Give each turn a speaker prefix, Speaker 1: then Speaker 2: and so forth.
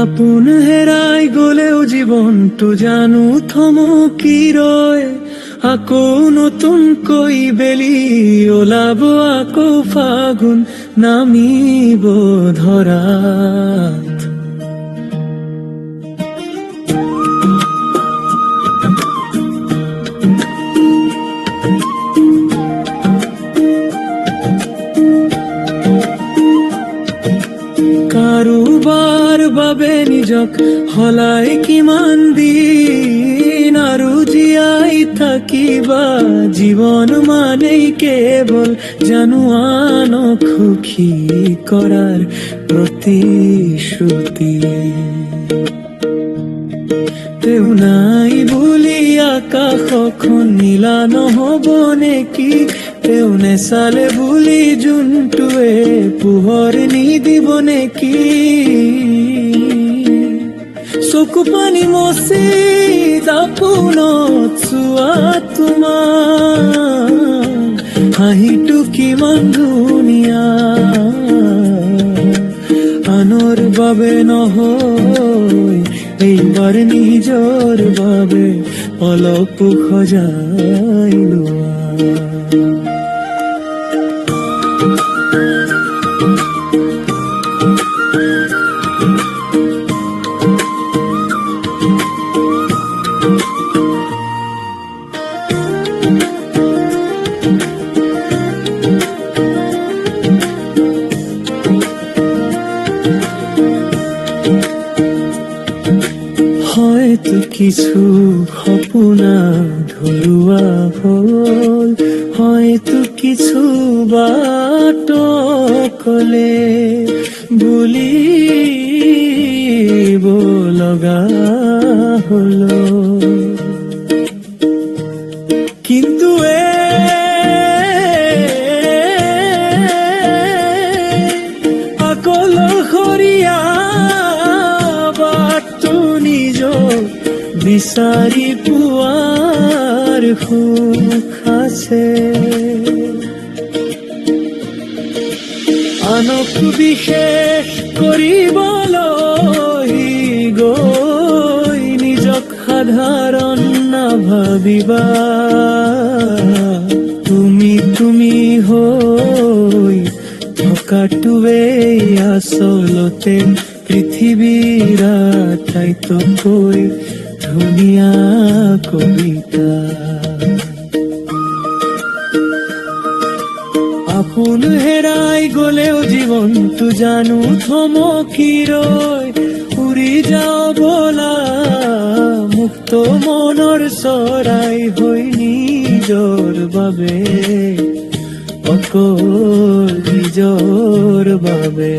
Speaker 1: আপোন হেৰাই গলেও জীৱনটো জানো থমকি ৰয়। আকৌ নতুনকৈ বেলি ওলাব, আকৌ ফাগুন নামিব ধৰাত। কাৰোবাৰ বাবে নিজক সলাই কিমান দিন আৰু জীয়াই থাকিবা। জীৱন মানেই কেৱল জানো আনক সুখী কৰাৰ প্ৰতিশ্ৰুতি। তেওঁ নাই বুলি আকাশখন নীলা নহব নেকি? তেওঁ নেচালে বুলি জোনটোৱে পোহৰ নিদিব নেকি? চকু পানী মচি দাপোনত চোৱা তোমাৰ হাঁহিটো কিমান ধুনীয়া। আনৰ বাবে নহয়, এইবাৰ নিজৰ বাবে অলপ সজাই লোৱা। হয়তো কিছু সপোনা ধৰুৱা হ'ল, হয়তো কিছু বাট কলে বুলিব লগা হল। কিন্তু আকলশৰীয়া বাটটো নিজৰ বিচাৰি পোৱাৰ সুখ আছে। আনক বিশেষ কৰিবলৈ গৈ নিজক সাধাৰণ নাভাবিবা। তুমি হৈ থকাটোৱেই আচলতে পৃথিৱীৰ আটাইতকৈ ধুনীয়া কবিতা। আপোন হেৰাই গলেও জীৱনটো জানো থমকি ৰয়। উৰি যাওঁ বলা মুক্ত মনৰ চৰাই হৈ নিজৰ বাবে, অকল নিজৰ বাবে।